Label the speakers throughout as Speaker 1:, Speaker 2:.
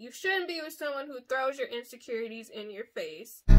Speaker 1: You shouldn't be with someone who throws your insecurities in your face.
Speaker 2: I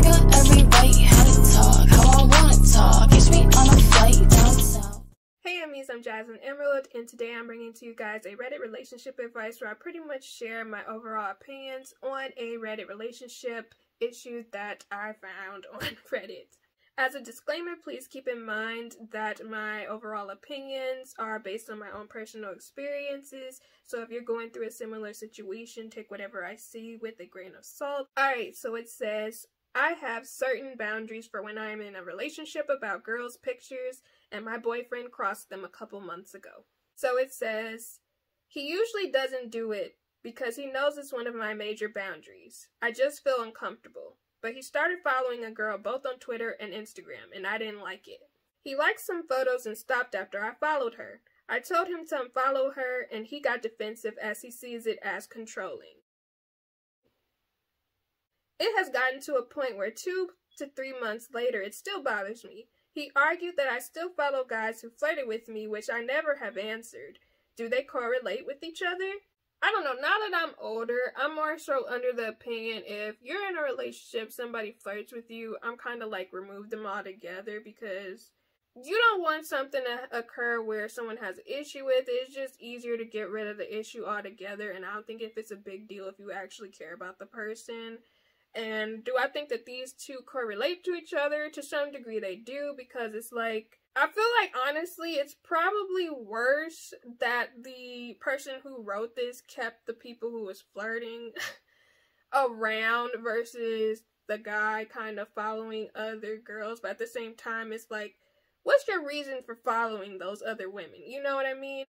Speaker 2: got every right how to talk, how I wanna talk. Catch me on a flight down south.
Speaker 1: Hey Emmys, I'm Jasmine Emerald, and today I'm bringing to you guys a Reddit relationship advice where I pretty much share my overall opinions on a Reddit relationship issue that I found on Reddit. As a disclaimer, please keep in mind that my overall opinions are based on my own personal experiences, so if you're going through a similar situation, take whatever I see with a grain of salt. Alright, so it says, I have certain boundaries for when I'm in a relationship about girls' pictures, and my boyfriend crossed them a couple months ago. So it says, he usually doesn't do it because he knows it's one of my major boundaries. I just feel uncomfortable. But he started following a girl both on Twitter and Instagram, and I didn't like it. He liked some photos and stopped after I followed her. I told him to unfollow her, and he got defensive as he sees it as controlling. It has gotten to a point where 2 to 3 months later, it still bothers me. He argued that I still follow guys who flirted with me, which I never have answered. Do they correlate with each other? I don't know, now that I'm older, I'm more so under the opinion if you're in a relationship, somebody flirts with you, I'm kind of like remove them altogether because you don't want something to occur where someone has an issue with it. It's just easier to get rid of the issue altogether, and I don't think if it's a big deal if you actually care about the person. And do I think that these two correlate to each other? To some degree they do, because it's like, I feel like, honestly, it's probably worse that the person who wrote this kept the people who was flirting around versus the guy kind of following other girls. But at the same time, it's like, what's your reason for following those other women? You know what I mean?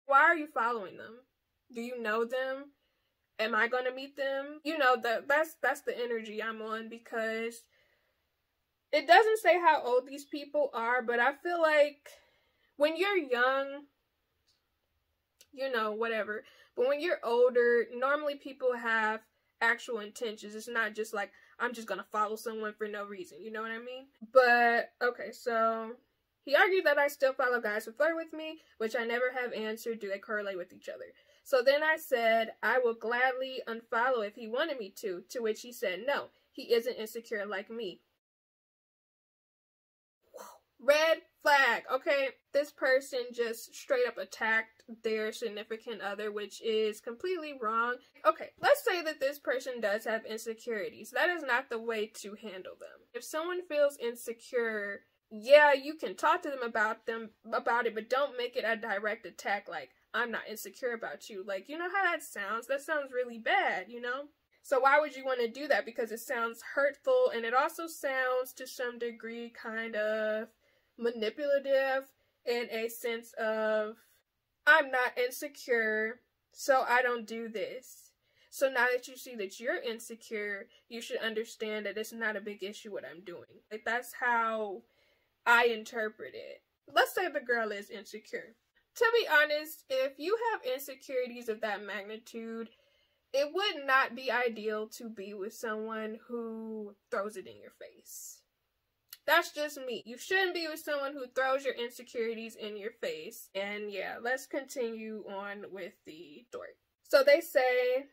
Speaker 1: Why are you following them? Do you know them? Am I going to meet them? You know, that's the energy I'm on, because it doesn't say how old these people are, but I feel like when you're young, you know, whatever. But when you're older, normally people have actual intentions. It's not just like, I'm just going to follow someone for no reason. You know what I mean? But, okay, so he argued that I still follow guys who flirt with me, which I never have answered. Do they correlate with each other? So then I said, I will gladly unfollow if he wanted me to which he said, no, he isn't insecure like me. Red flag, okay? This person just straight up attacked their significant other, which is completely wrong. Okay, let's say that this person does have insecurities. That is not the way to handle them. If someone feels insecure, yeah, you can talk to them about it, but don't make it a direct attack like, I'm not insecure about you. Like, you know how that sounds? That sounds really bad, you know? So why would you want to do that? Because it sounds hurtful, and it also sounds to some degree kind of manipulative in a sense of, I'm not insecure, so I don't do this. So now that you see that you're insecure, you should understand that it's not a big issue what I'm doing. Like, that's how I interpret it. Let's say the girl is insecure. To be honest, if you have insecurities of that magnitude, it would not be ideal to be with someone who throws it in your face. That's just me. You shouldn't be with someone who throws your insecurities in your face. And yeah, let's continue on with the story. So they say,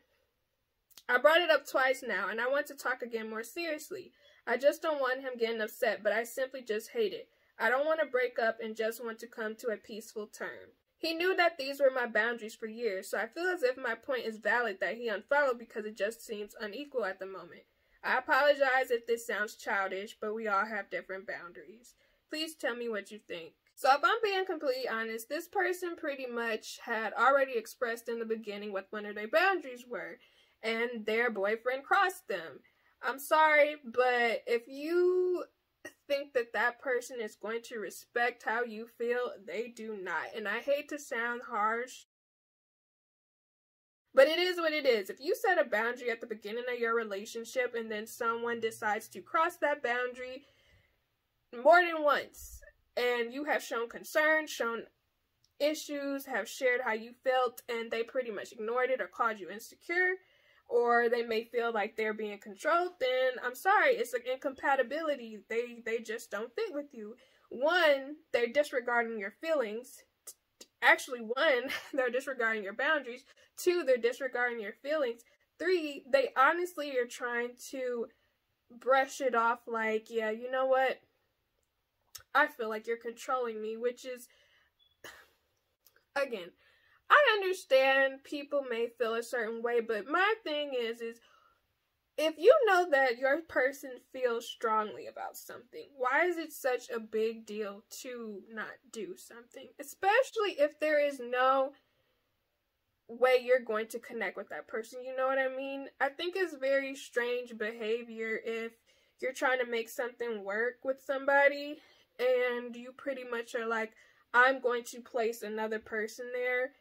Speaker 1: I brought it up twice now, and I want to talk again more seriously. I just don't want him getting upset, but I simply just hate it. I don't want to break up and just want to come to a peaceful term. He knew that these were my boundaries for years, so I feel as if my point is valid that he unfollowed because it just seems unequal at the moment. I apologize if this sounds childish, but we all have different boundaries. Please tell me what you think. So if I'm being completely honest, this person pretty much had already expressed in the beginning what one of their boundaries were, and their boyfriend crossed them. I'm sorry, but if you think that that person is going to respect how you feel, they do not. And I hate to sound harsh, but it is what it is. If you set a boundary at the beginning of your relationship and then someone decides to cross that boundary more than once, and you have shown concern, shown issues, have shared how you felt, and they pretty much ignored it or called you insecure, or they may feel like they're being controlled, then I'm sorry, it's an incompatibility. They just don't fit with you. One, they're disregarding your feelings. Actually, 1, they're disregarding your boundaries. 2, they're disregarding your feelings. 3, they honestly are trying to brush it off like, yeah, you know what? I feel like you're controlling me, which is, again, I understand people may feel a certain way, but my thing is if you know that your person feels strongly about something, why is it such a big deal to not do something? Especially if there is no way you're going to connect with that person, you know what I mean? I think it's very strange behavior if you're trying to make something work with somebody and you pretty much are like, I'm going to place another person there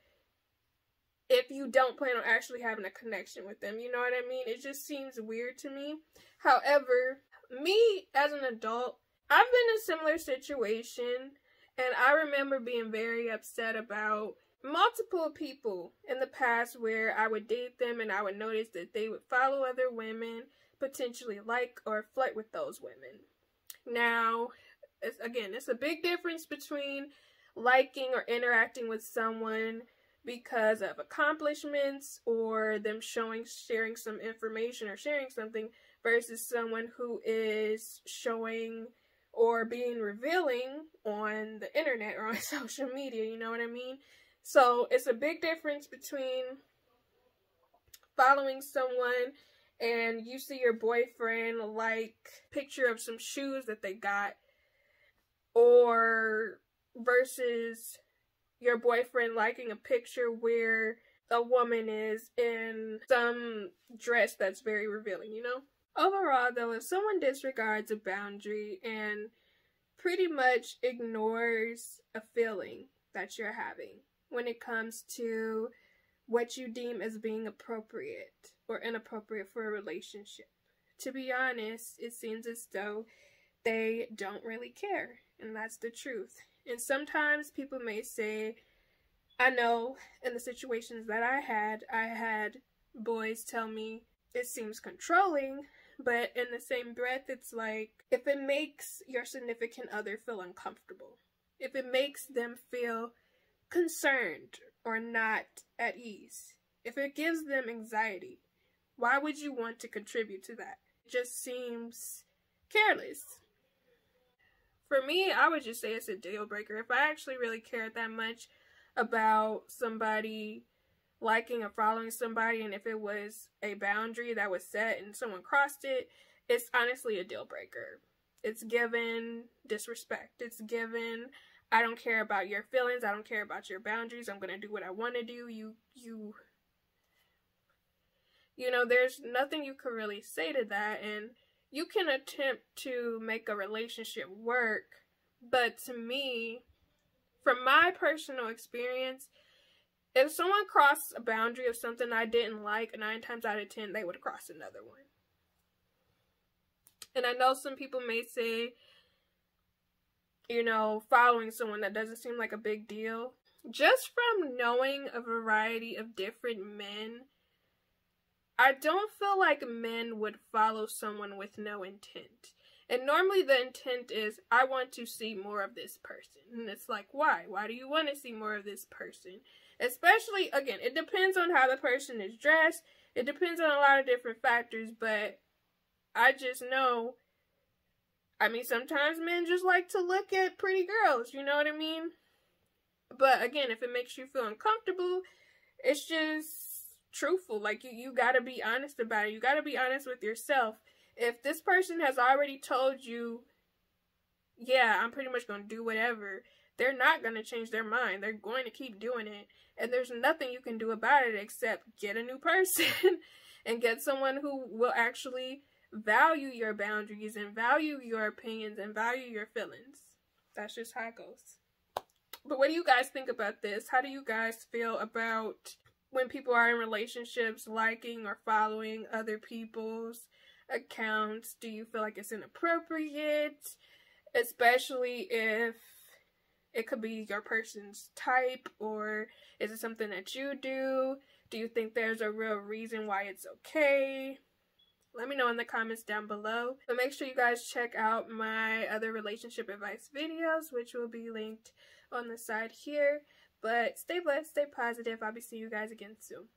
Speaker 1: if you don't plan on actually having a connection with them, you know what I mean? It just seems weird to me. However, me as an adult, I've been in a similar situation, and I remember being very upset about multiple people in the past where I would date them and I would notice that they would follow other women, potentially like or flirt with those women. Now, it's a big difference between liking or interacting with someone because of accomplishments or them sharing some information or sharing something versus someone who is showing or being revealing on the internet or on social media, you know what I mean? So it's a big difference between following someone and you see your boyfriend like picture of some shoes that they got, or versus your boyfriend liking a picture where a woman is in some dress that's very revealing, you know? Overall, though, if someone disregards a boundary and pretty much ignores a feeling that you're having when it comes to what you deem as being appropriate or inappropriate for a relationship, to be honest, it seems as though they don't really care, and that's the truth. And sometimes people may say, I know in the situations that I had boys tell me it seems controlling, but in the same breath, it's like, if it makes your significant other feel uncomfortable, if it makes them feel concerned or not at ease, if it gives them anxiety, why would you want to contribute to that? It just seems careless. For me, I would just say it's a deal breaker. If I actually really cared that much about somebody liking or following somebody, and if it was a boundary that was set and someone crossed it, it's honestly a deal breaker. It's given disrespect. It's given, I don't care about your feelings. I don't care about your boundaries. I'm going to do what I want to do. You know, there's nothing you can really say to that, and you can attempt to make a relationship work, but to me, from my personal experience, if someone crossed a boundary of something I didn't like, 9 times out of 10, they would cross another one. And I know some people may say, you know, following someone, that doesn't seem like a big deal. Just from knowing a variety of different men, I don't feel like men would follow someone with no intent. And normally the intent is, I want to see more of this person. And it's like, why? Why do you want to see more of this person? Especially, again, it depends on how the person is dressed. It depends on a lot of different factors, but I just know, I mean, sometimes men just like to look at pretty girls, you know what I mean? But again, if it makes you feel uncomfortable, it's just truthful. Like, you gotta be honest about it. You gotta be honest with yourself. If this person has already told you, yeah, I'm pretty much gonna do whatever, they're not gonna change their mind. They're going to keep doing it. And there's nothing you can do about it except get a new person and get someone who will actually value your boundaries and value your opinions and value your feelings. That's just how it goes. But what do you guys think about this? How do you guys feel about when people are in relationships liking or following other people's accounts? Do you feel like it's inappropriate? Especially if it could be your person's type, or is it something that you do? Do you think there's a real reason why it's okay? Let me know in the comments down below. But make sure you guys check out my other relationship advice videos, which will be linked on the side here. But stay blessed, stay positive. I'll be seeing you guys again soon.